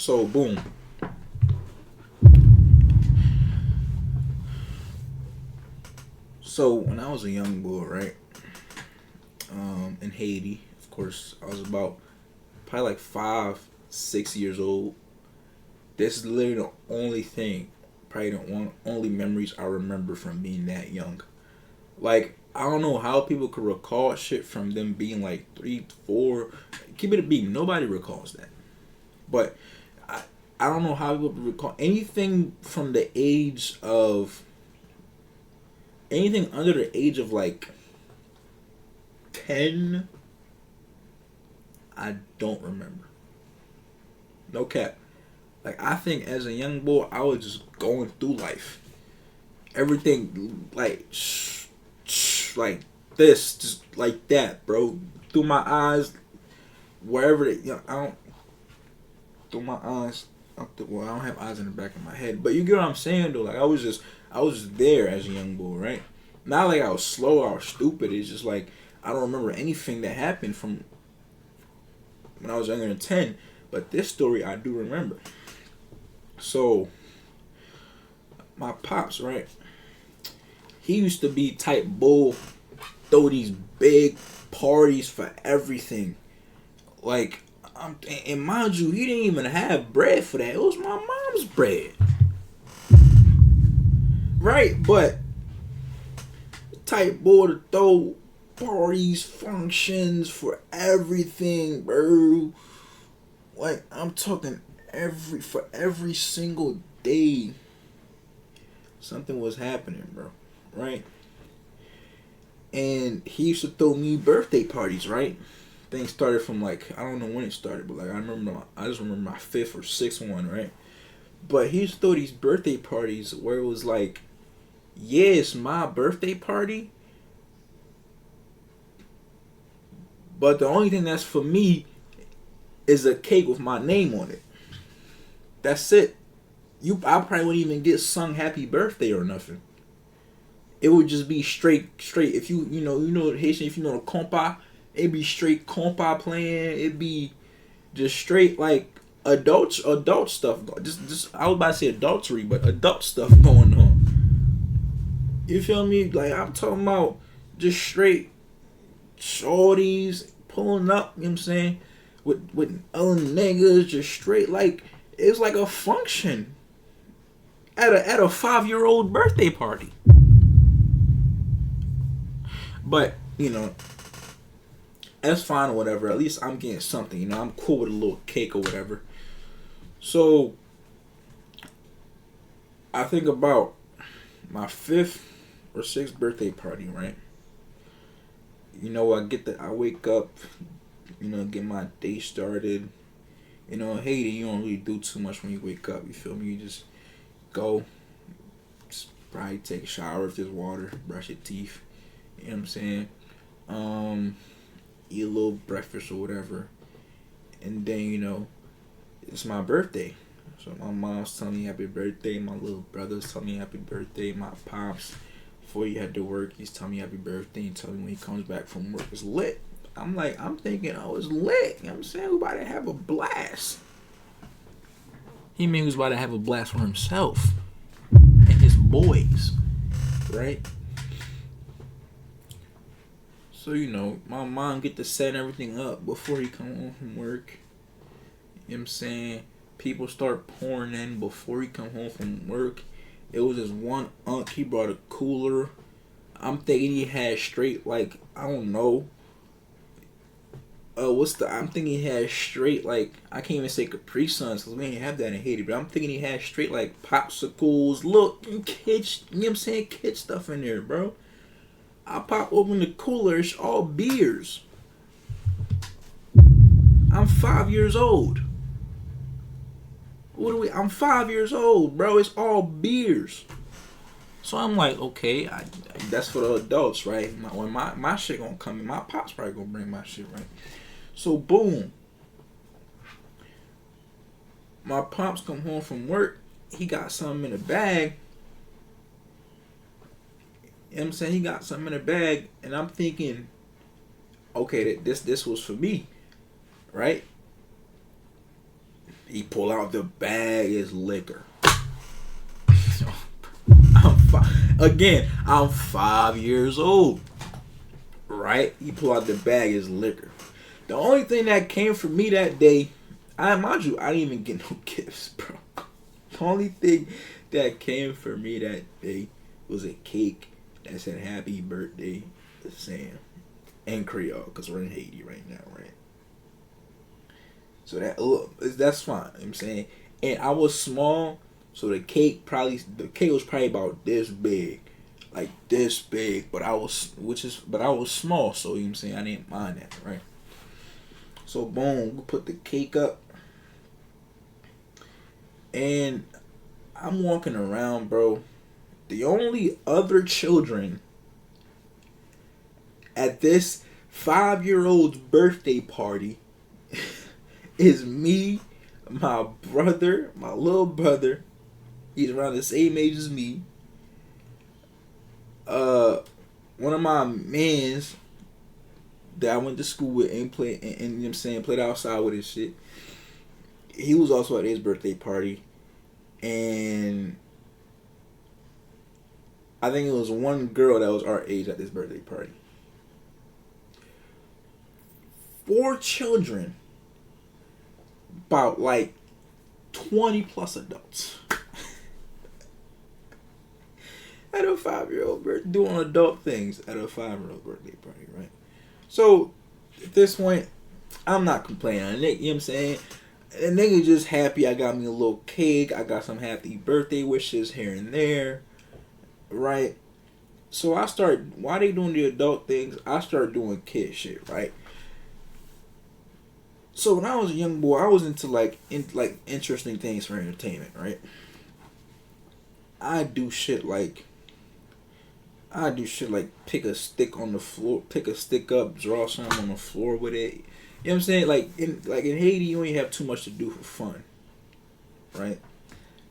So boom. So when I was a young boy, right, in Haiti, of course, I was about probably like 5, 6 years old. This is literally the only thing, probably the only memories I remember from being that young. Like I don't know how people could recall shit from them being like 3, 4. Keep it a beat. Nobody recalls that. But I, I don't know how people recall anything from the age of anything under the age of like 10. I don't remember. No cap. Like I think as a young boy, I was just going through life. Everything like like this, just like that, bro. Through my eyes, wherever they, I don't through my eyes. Well, I don't have eyes in the back of my head, but you get what I'm saying though. Like I was just there as a young boy, right? Not like I was slow or stupid. It's just like I don't remember anything that happened from when I was younger than 10. But this story I do remember. So my pops, right? He used to be type bull, throw these big parties for everything. Like, and mind you, he didn't even have bread for that. It was my mom's bread, right? But type boy to throw parties, functions for everything, bro. Like I'm talking every single day, something was happening, bro. Right? And he used to throw me birthday parties, right? Things started from like I don't know when it started, but like I just remember my fifth or sixth one, right? But he used to throw these birthday parties where it was like, yeah, it's my birthday party, but the only thing that's for me is a cake with my name on it. That's it. I probably wouldn't even get sung happy birthday or nothing. It would just be straight. If you know Haitian, if you know the compa, it'd be straight compa playing. It'd be just straight like adult stuff. Just I was about to say adultery, but adult stuff going on. You feel me? Like I'm talking about just straight shorties pulling up. You know what I'm saying? With other niggas, just straight like it's like a function at a 5 year old birthday party. But that's fine or whatever. At least I'm getting something. I'm cool with a little cake or whatever. So I think about my fifth or sixth birthday party, right? I wake up, get my day started. Haiti, you don't really do too much when you wake up. You feel me? You just go, just probably take a shower if there's water, brush your teeth. You know what I'm saying? Eat a little breakfast or whatever, and then it's my birthday. So my mom's telling me happy birthday. My little brother's telling me happy birthday. My pops, before he had to work, he's telling me happy birthday and telling me when he comes back from work it's lit. I'm thinking, oh, it's lit. You know what I'm saying? We're about to have a blast. He mean he was about to have a blast for himself and his boys, right? So my mom get to set everything up before he come home from work. You know what I'm saying? People start pouring in before he come home from work. It was this one unc, he brought a cooler. I'm thinking he had straight like I don't know. I'm thinking he had straight like I can't even say Capri Suns because we ain't have that in Haiti, but I'm thinking he had straight like popsicles, look, kids, you know what I'm saying, kid stuff in there, bro. I pop open the cooler, it's all beers. I'm 5 years old. I'm 5 years old, bro. It's all beers. So I'm like, okay, that's for the adults, right? When my shit gonna come in, my pop's probably gonna bring my shit, right? So boom, my pops come home from work. He got something in the bag. You know what I'm saying? He got something in the bag, and I'm thinking, okay, this was for me, right? He pull out the bag, is liquor. I'm 5 years old. Right? He pull out the bag, is liquor. The only thing that came for me that day, mind you, I didn't even get no gifts, bro. The only thing that came for me that day was a cake that said "Happy Birthday" to Sam in Creole, because we're in Haiti right now, right? So that's fine. You know what I'm saying, and I was small, so the cake was probably about this big, like this big. But I was small, so you know what I'm saying, I didn't mind that, right? So boom, we put the cake up, and I'm walking around, bro. The only other children at this 5-year-old's birthday party is me, my brother, my little brother. He's around the same age as me. One of my mans that I went to school with and you know what I'm saying, played outside with his shit. He was also at his birthday party. And I think it was one girl that was our age at this birthday party. 4 children, about like 20 plus adults. At a 5-year-old birthday, doing adult things at a 5-year-old birthday party, right? So at this point, I'm not complaining. You know what I'm saying? The nigga just happy I got me a little cake. I got some happy birthday wishes here and there, right? So I start, while they doing the adult things, I start doing kid shit, right? So when I was a young boy, I was into like interesting things for entertainment, right? I do shit like pick a stick on the floor, pick a stick up, draw something on the floor with it. You know what I'm saying? Like in Haiti, you ain't have too much to do for fun, right?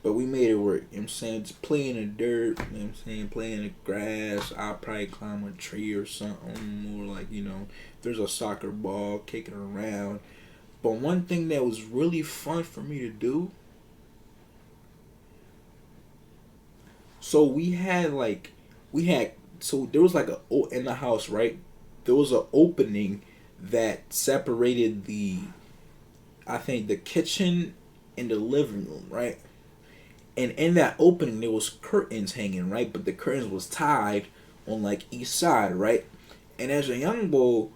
But we made it work. You know what I'm saying? Just play in the dirt. You know what I'm saying? Play in the grass. I'll probably climb a tree or something. Or like, you know, if there's a soccer ball, kick it around. But one thing that was really fun for me to do. So there was like in the house, right? There was an opening that separated the kitchen and the living room, right? And in that opening there was curtains hanging, right? But the curtains was tied on like each side, right? And as a young boy,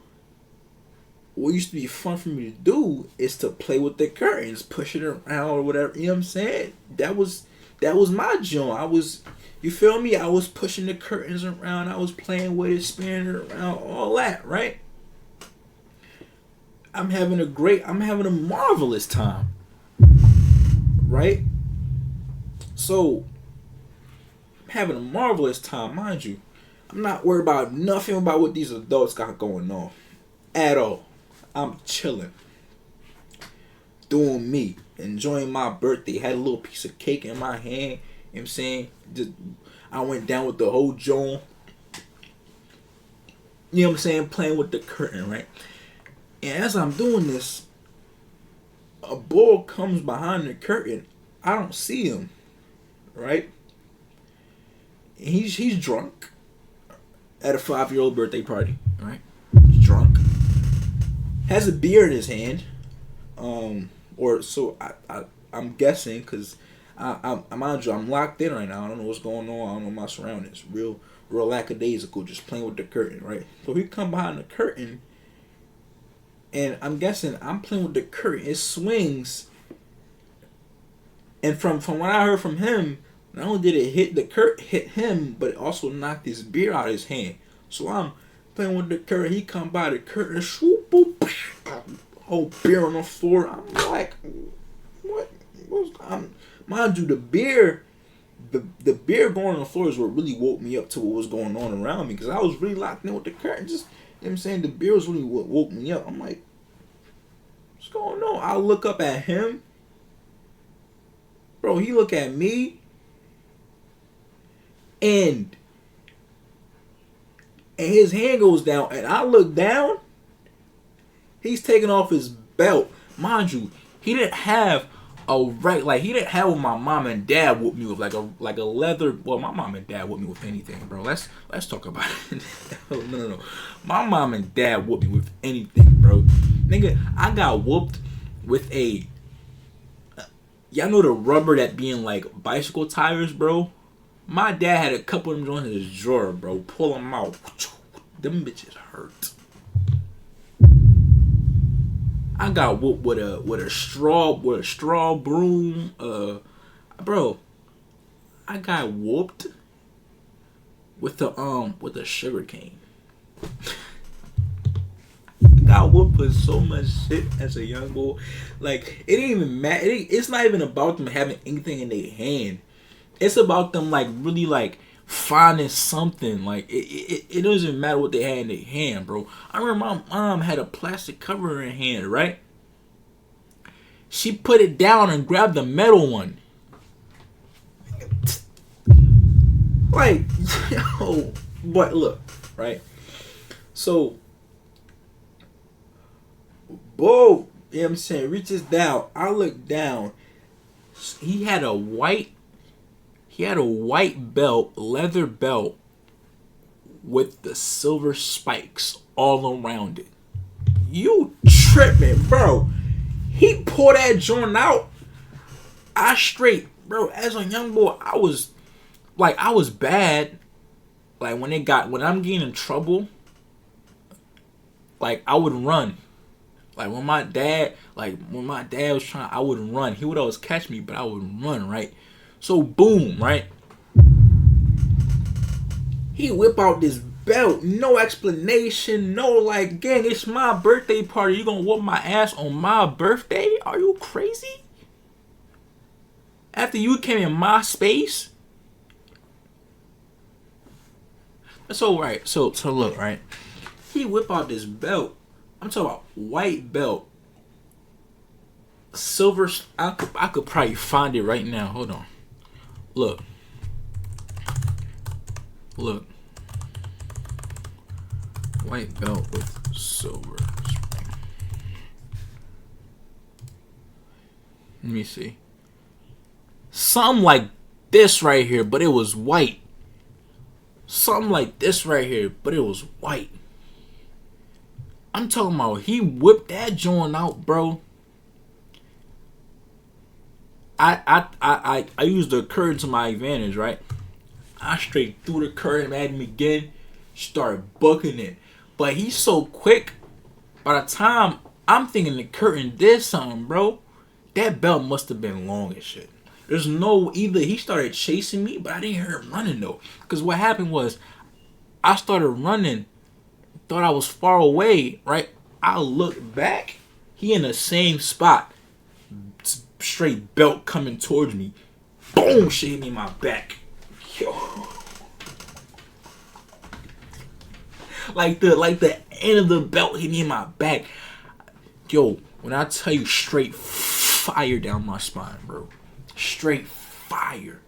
what used to be fun for me to do is to play with the curtains, push it around or whatever. You know what I'm saying? That was my joint. You feel me? I was pushing the curtains around. I was playing with it, spinning it around, all that, right? I'm having a marvelous time, right? So, I'm having a marvelous time, mind you. I'm not worried about nothing about what these adults got going on at all. I'm chilling, doing me, enjoying my birthday. Had a little piece of cake in my hand. You know what I'm saying? I went down with the whole joint. You know what I'm saying? Playing with the curtain, right? And as I'm doing this, a boy comes behind the curtain. I don't see him, right? And he's drunk at a 5-year-old birthday party, right? He's drunk. Has a beer in his hand, or so I'm guessing, because I'm locked in right now. I don't know what's going on. I don't know my surroundings. Real lackadaisical, just playing with the curtain, right? So he come behind the curtain, and I'm guessing I'm playing with the curtain. It swings, and from what I heard from him, not only did it hit him, but it also knocked his beer out of his hand. So I'm playing with the curtain. He come by the curtain, swoop, boop, whole beer on the floor. I'm like, what? Mind you, the beer going on the floor is what really woke me up to what was going on around me, because I was really locked in with the curtain. Just, you know what I'm saying, the beer was really what woke me up. I'm like, what's going on? I look up at him, bro. He look at me, and his hand goes down, and I look down. He's taking off his belt. Mind you, he didn't have right, like he didn't have what my mom and dad whooped me with, like a leather. Well, my mom and dad whooped me with anything, bro. Let's talk about it. No. My mom and dad whooped me with anything, bro. Nigga, I got whooped with a. Y'all know the rubber that be in like bicycle tires, bro. My dad had a couple of them joints in his drawer, bro. Pull them out. Them bitches hurt. I got whooped with a straw broom. Bro, I got whooped with a sugar cane. Got whooped with so much shit as a young boy. Like, it didn't even matter. It's not even about them having anything in their hand. It's about them like really like finding something. Like it doesn't matter what they had in their hand, bro. I remember my mom had a plastic cover in her hand, right? She put it down and grabbed the metal one. Like, yo, but look, right? So, boy, you know what I'm saying, reaches down. I look down. He had a white belt, leather belt, with the silver spikes all around it. You tripping, bro. He pulled that joint out. I straight, bro, as a young boy, I was bad. Like, when I'm getting in trouble, like, I would run. Like, when my dad was trying, I would run. He would always catch me, but I would run, right? So, boom, right? He whip out this belt, no explanation, no like, gang, it's my birthday party. You gonna whoop my ass on my birthday? Are you crazy? After you came in my space? So, right, so look, right? He whip out this belt. I'm talking about white belt. Silver, I could probably find it right now. Hold on. Look. White belt with silver spring. Let me see. Something like this right here, but it was white. Something like this right here, but it was white. I'm talking about he whipped that joint out, bro. I used the curtain to my advantage, right? I straight threw the curtain at him again, started booking it. But he's so quick, by the time I'm thinking the curtain did something, bro, that belt must have been long as shit. There's no, either he started chasing me, but I didn't hear him running though. Because what happened was, I started running, thought I was far away, right? I looked back, he in the same spot. Straight belt coming towards me. Boom, shit hit me in my back. Yo. Like the end of the belt hit me in my back. Yo, when I tell you, straight fire down my spine, bro. Straight fire.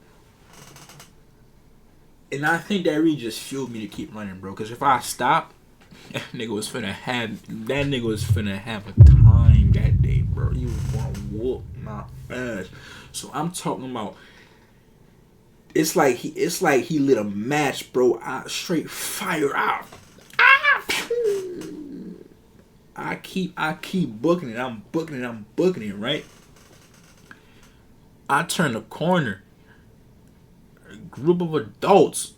And I think that really just fueled me to keep running, bro. Because if I stopped, that nigga was finna have a time that day, bro. He was gonna whoop my ass. So I'm talking about, it's like he lit a match, bro. I straight fire out. I keep booking it. I'm booking it, right? I turn the corner. A group of adults.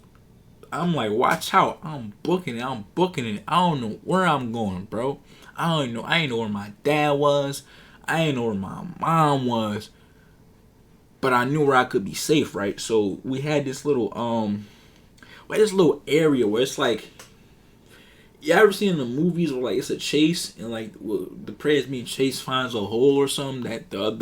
I'm like, watch out. I'm booking it. I don't know where I'm going, bro. I ain't know where my dad was. I ain't know where my mom was. But I knew where I could be safe, right? So we had this little area where it's like, you ever seen in the movies where like it's a chase and like the prey is being chased, finds a hole or something that the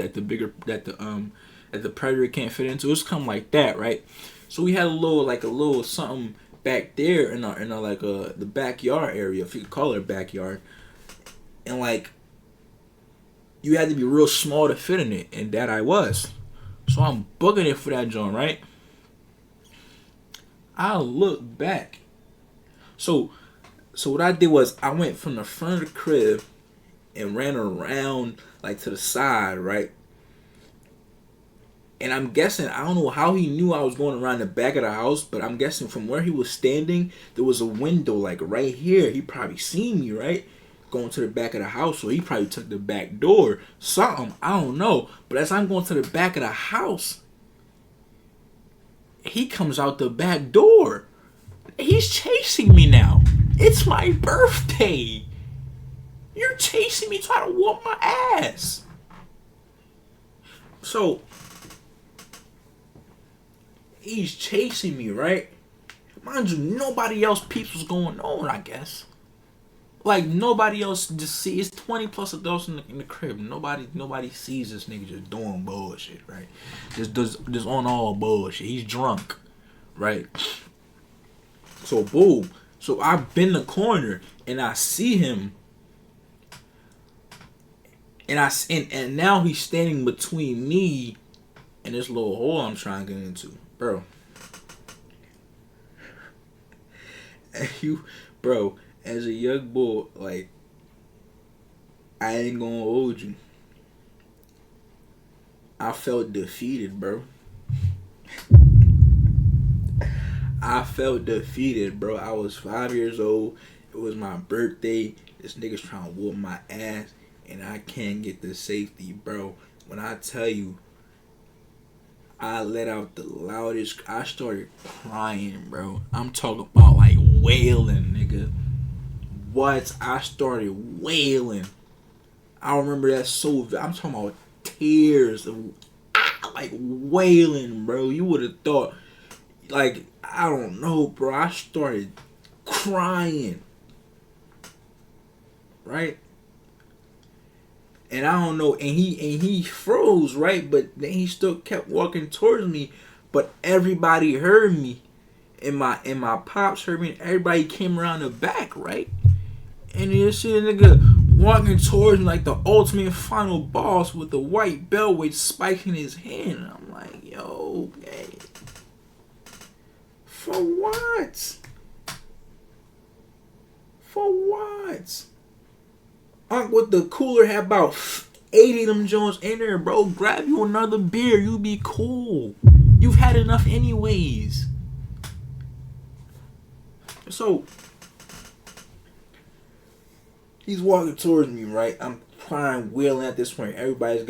predator can't fit into? It's kind of like that, right? So we had a little something back there in our like the backyard area, if you could call it a backyard, and like you had to be real small to fit in it, and that I was. So I'm booking it for that joint, right? I look back. So what I did was I went from the front of the crib and ran around like to the side, right? And I'm guessing, I don't know how he knew I was going around the back of the house, but I'm guessing from where he was standing, there was a window like right here. He probably seen me, right? Going to the back of the house, so he probably took the back door. Something, I don't know. But as I'm going to the back of the house, he comes out the back door. He's chasing me now. It's my birthday. You're chasing me, trying to whoop my ass. So, he's chasing me, right? Mind you, nobody else peeps what's going on, I guess. Like, nobody else just see. It's 20 plus adults in the crib. Nobody sees this nigga just doing bullshit, right? Just on all bullshit. He's drunk, right? So, boom. So, I bend the corner, and I see him. And now he's standing between me and this little hole I'm trying to get into. Bro. Bro, as a young boy, like, I ain't gonna hold you. I felt defeated, bro. I felt defeated, bro. I was 5 years old. It was my birthday. This nigga's trying to whoop my ass, and I can't get the safety, bro. When I tell you, I let out the loudest. I started crying, bro. I'm talking about like wailing, nigga. What? I started wailing. I remember that so. I'm talking about tears, like wailing, bro. You would have thought, like, I don't know, bro. I started crying, right? And I don't know, and he froze, right? But then he still kept walking towards me. But everybody heard me, and my pops heard me, and everybody came around the back, right? And you see a nigga walking towards me like the ultimate final boss with the white belt with spikes in his hand. And I'm like, yo, hey, for what? For what? With the cooler had about 80 of them Jones in there, bro. Grab you another beer. You be cool. You've had enough anyways. So, he's walking towards me, right? I'm crying, wailing at this point. Everybody's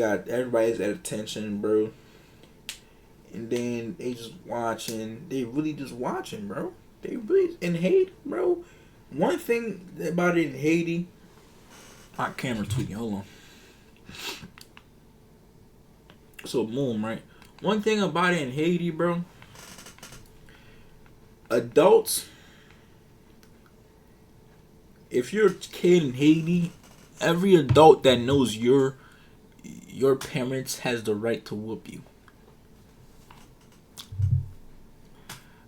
at attention, bro. And then they just watching. They really just watching, bro. They really in Haiti, bro. One thing about it in Haiti, my camera tweaking. Hold on. So boom, right? One thing about it in Haiti, bro. Adults, if you're a kid in Haiti, every adult that knows your parents has the right to whoop you.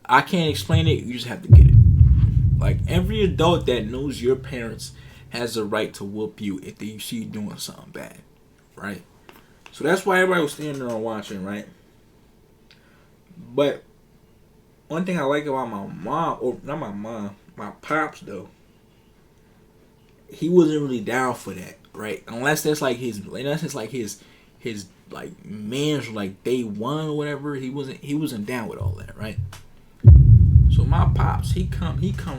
I can't explain it. You just have to get it. Like, every adult that knows your parents has the right to whoop you if they see you doing something bad, right? So that's why everybody was standing there and watching, right? But one thing I like about my mom, or not my mom, my pops though, he wasn't really down for that, right? Unless it's like his like man's like day one or whatever. He wasn't down with all that, right? So my pops, he come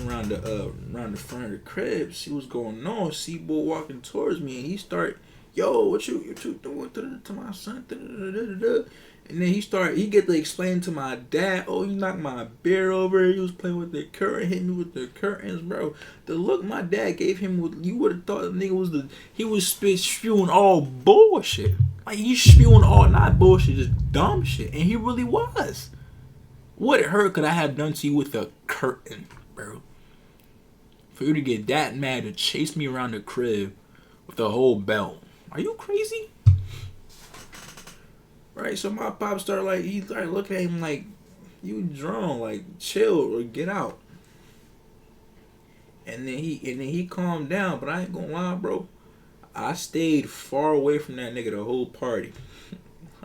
around the front of the crib. See what's going on. See boy walking towards me, and he start, yo, what you doing to my son? And then he get to explain to my dad, oh, he knocked my beer over. He was playing with the curtain, hit me with the curtains, bro. The look my dad gave him, you would have thought the nigga was spewing all bullshit. Like, he's spewing all not bullshit, just dumb shit, and he really was. What hurt could I have done to you with a curtain, bro? For you to get that mad to chase me around the crib with a whole belt. Are you crazy? Right, so my pop he started looking at him like, you drunk, like, chill or get out. And then he calmed down, but I ain't gonna lie, bro. I stayed far away from that nigga the whole party.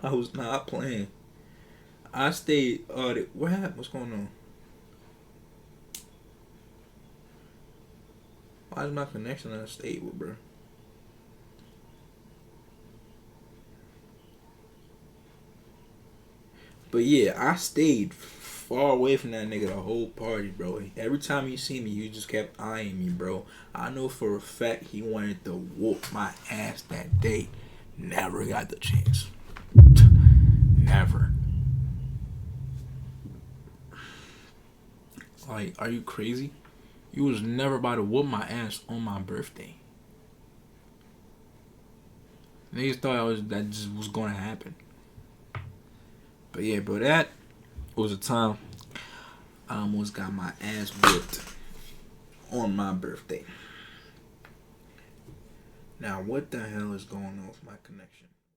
I was not playing. I stayed. What happened? What's going on? Why is my connection unstable, bro? But yeah, I stayed far away from that nigga the whole party, bro. Every time he see me, he just kept eyeing me, bro. I know for a fact he wanted to whoop my ass that day. Never got the chance. Never. Like, are you crazy? You was never about to whoop my ass on my birthday. Niggas thought that just was gonna happen. But yeah, bro, that was a time I almost got my ass whooped on my birthday. Now, what the hell is going on with my connection?